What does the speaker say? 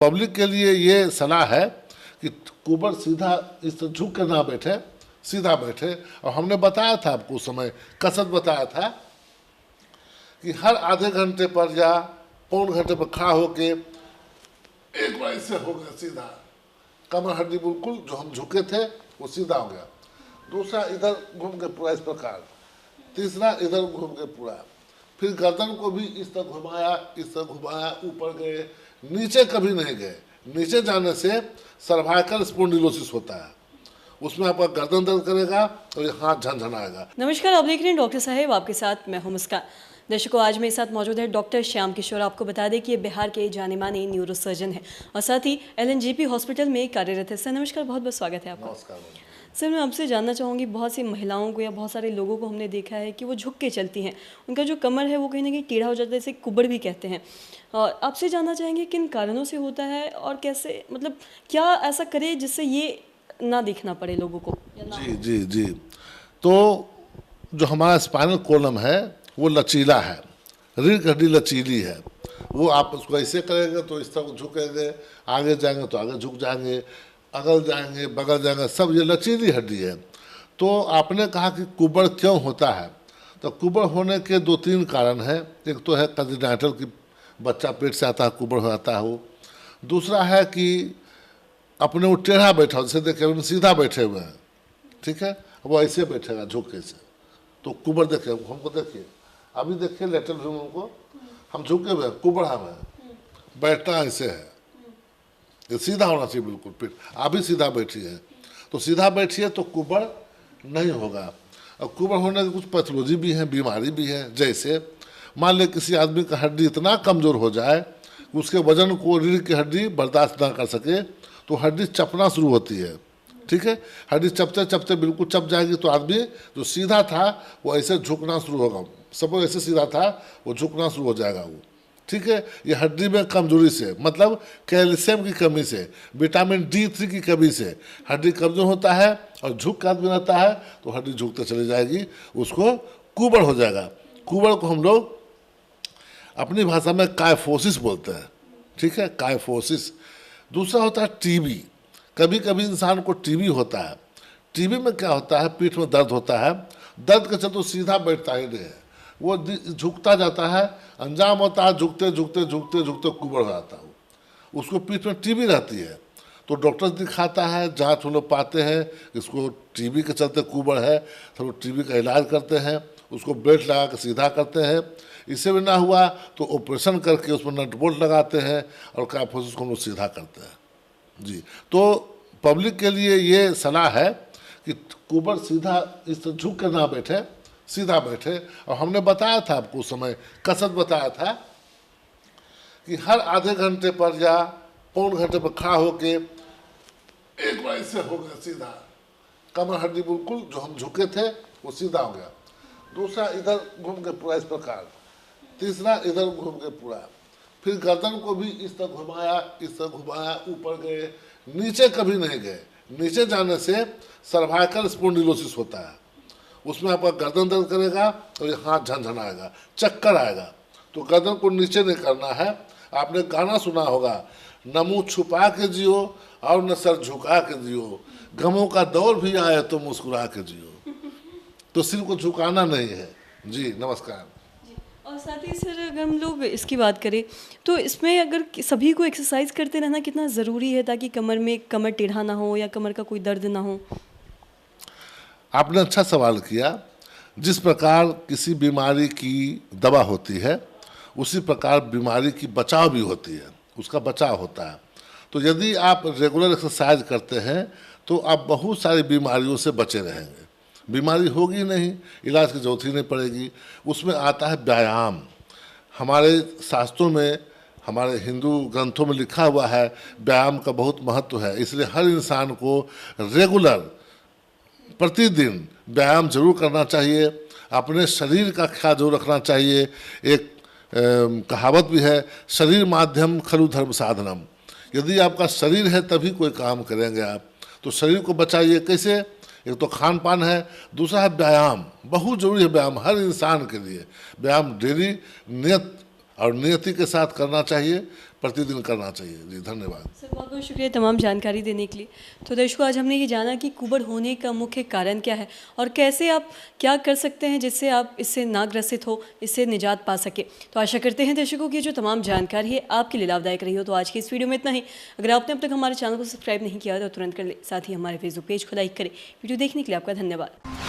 Public के लिए ये सलाह है कि कुबर सीधा इस तरह झुक के ना बैठे, सीधा बैठे। और हमने बताया था आपको उस समय कसरत बताया था कि हर आधे घंटे पर या पौन घंटे पर खड़ा होके एक बार इससे हो गया सीधा, कमर हड्डी बिल्कुल जो हम झुके थे वो सीधा हो गया। दूसरा इधर घूम के पूरा इस प्रकार, तीसरा इधर घूम के पूरा, फिर गर्दन को भी इस तरह घुमाया, इस तरह घुमाया, ऊपर गए, नीचे कभी नहीं गए। नीचे जाने से सर्वाइकल स्पॉन्डिलोसिस होता है, उसमें आपका गर्दन दर्द करेगा और ये हाथ झनझनाएगा। नमस्कार, आप देख रहे हैं डॉक्टर साहेब, आपके साथ मैं हूं मुस्कान। दर्शकों, आज मेरे साथ मौजूद है डॉक्टर श्याम किशोर। आपको बता दें कि ये बिहार के जाने माने न्यूरोसर्जन हैं और साथ ही LNGP हॉस्पिटल में कार्यरत है। सर नमस्कार, बहुत बहुत स्वागत है आपका। नमस्कार। सर मैं आपसे जानना चाहूँगी, बहुत सी महिलाओं को या बहुत सारे लोगों को हमने देखा है कि वो झुक के चलती हैं, उनका जो कमर है वो कहीं ना कहीं टेढ़ा हो जाता है, इसे कुबड़ भी कहते हैं। और आपसे जानना चाहेंगे किन कारणों से होता है और कैसे, मतलब क्या ऐसा करे जिससे ये ना देखना पड़े लोगों को। जी जी जी, तो जो हमारा स्पाइनल कॉलम है वो लचीला है, रीढ़ की हड्डी लचीली है। वो आप उसको ऐसे करेंगे तो इस तरह झुकेंगे, आगे जाएंगे तो आगे झुक जाएंगे, अगल जाएंगे बगल जाएंगे, सब ये लचीली हड्डी है। तो आपने कहा कि कुबड़ क्यों होता है, तो कुबड़ होने के 2-3 कारण हैं। एक तो है कंजेनिटल की बच्चा पेट से आता है कुबड़ हो जाता है वो। दूसरा है कि अपने वो टेढ़ा बैठा, जैसे देखिए सीधा बैठे हुए हैं, ठीक है, वो ऐसे बैठेगा झुके से, तो कुबड़ देखिए, हमको देखिए, अभी देखिए लेटरल व्यू को, हम झुके हुए हैं, कुबड़ हम है, बैठना ऐसे है, ये सीधा होना चाहिए बिल्कुल पीठ। आप भी सीधा बैठिए, तो सीधा बैठिए तो कुबड़ नहीं होगा। और कुबड़ होने की कुछ पैथोलॉजी भी है, बीमारी भी है। जैसे मान लें किसी आदमी का हड्डी इतना कमज़ोर हो जाए कि उसके वजन को रीढ़ की हड्डी बर्दाश्त ना कर सके, तो हड्डी चपना शुरू होती है, ठीक है। हड्डी चपते चपते बिल्कुल चप जाएगी तो आदमी जो सीधा था वो ऐसे झुकना शुरू होगा। सब ऐसे सीधा था वो झुकना शुरू हो जाएगा वो, ठीक है। ये हड्डी में कमजोरी से, मतलब कैल्शियम की कमी से, विटामिन D3 की कमी से हड्डी कमजोर होता है और झुक का आदमी रहता है तो हड्डी झुकते चली जाएगी, उसको कुबड़ हो जाएगा। कुबड़ को हम लोग अपनी भाषा में कायफोसिस बोलते हैं, ठीक है, कायफोसिस। दूसरा होता है टीबी। कभी कभी इंसान को टीबी होता है। टीबी में क्या होता है, पीठ में दर्द होता है, दर्द के चलते सीधा बैठता ही नहीं है, वो झुकता जाता है, अंजाम होता है झुकते झुकते झुकते झुकते कुबड़ हो जाता है, उसको पीठ में टीबी रहती है। तो डॉक्टर दिखाता है, जांच हम लोग पाते हैं इसको टीबी के चलते कुबड़ है, तो वो टीबी का इलाज करते हैं, उसको बेल्ट लगा कर सीधा करते हैं। इससे भी ना हुआ तो ऑपरेशन करके उसमें नट बोल्ट लगाते हैं और कायफोसिस को हम लोग सीधा करते हैं जी। तो पब्लिक के लिए ये सलाह है कि कुबड़ सीधा इस तरह झुक के ना बैठे, सीधा बैठे। और हमने बताया था आपको उस समय कसरत बताया था कि हर आधे घंटे पर या पौन घंटे पर खड़ा होके एक बार इससे हो गया सीधा, कमर हड्डी बिल्कुल जो हम झुके थे वो सीधा हो गया। दूसरा इधर घूम के पूरा इस प्रकार, तीसरा इधर घूम के पूरा, फिर गर्दन को भी इस तरह घुमाया, इस तरह घुमाया, ऊपर गए, नीचे कभी नहीं गए। नीचे जाने से सर्वाइकल स्पॉन्डिलोसिस होता है, उसमें आपका गर्दन दर्द करेगा और ये हाथ झनझनाएगा, चक्कर आएगा। तो गर्दन को नीचे नहीं करना है। आपने गाना सुना होगा, न मुँह छुपा के जियो और न सर झुका के जियो, गमों का दौर भी आए तो मुस्कुरा के जियो। तो सिर को झुकाना नहीं है जी। नमस्कार। और साथ ही सर, अगर हम लोग इसकी बात करें तो इसमें अगर सभी को एक्सरसाइज करते रहना कितना ज़रूरी है ताकि कमर टेढ़ा ना हो या कमर का कोई दर्द ना हो। आपने अच्छा सवाल किया। जिस प्रकार किसी बीमारी की दवा होती है उसी प्रकार बीमारी की बचाव भी होती है, उसका बचाव होता है। तो यदि आप रेगुलर एक्सरसाइज करते हैं तो आप बहुत सारी बीमारियों से बचे रहेंगे। बीमारी होगी नहीं, इलाज की जरूरत ही नहीं पड़ेगी। उसमें आता है व्यायाम। हमारे शास्त्रों में, हमारे हिंदू ग्रंथों में लिखा हुआ है व्यायाम का बहुत महत्व है। इसलिए हर इंसान को रेगुलर प्रतिदिन व्यायाम जरूर करना चाहिए, अपने शरीर का ख्याल जरूर रखना चाहिए। एक कहावत भी है, शरीर माध्यम खलु धर्म साधनम। यदि आपका शरीर है तभी कोई काम करेंगे आप, तो शरीर को बचाइए। कैसे? एक तो खान पान है, दूसरा है व्यायाम। बहुत जरूरी है व्यायाम हर इंसान के लिए। व्यायाम डेली नियत और नियति के साथ करना चाहिए। प्रतिदिन करना चाहिए। जी धन्यवाद। सर बहुत बहुत शुक्रिया तमाम जानकारी देने के लिए। तो दर्शकों, आज हमने ये जाना कि कुबड़ होने का मुख्य कारण क्या है और कैसे आप क्या कर सकते हैं जिससे आप इससे ना ग्रसित हो, इससे निजात पा सके। तो आशा करते हैं दर्शकों की जो तमाम जानकारी है आपके लिए लाभदायक रही हो। तो आज की इस वीडियो में इतना ही। अगर आपने अब तक हमारे चैनल को सब्सक्राइब नहीं किया तो तुरंत कर ले, साथ ही हमारे फेसबुक पेज को लाइक करें। वीडियो देखने के लिए आपका धन्यवाद।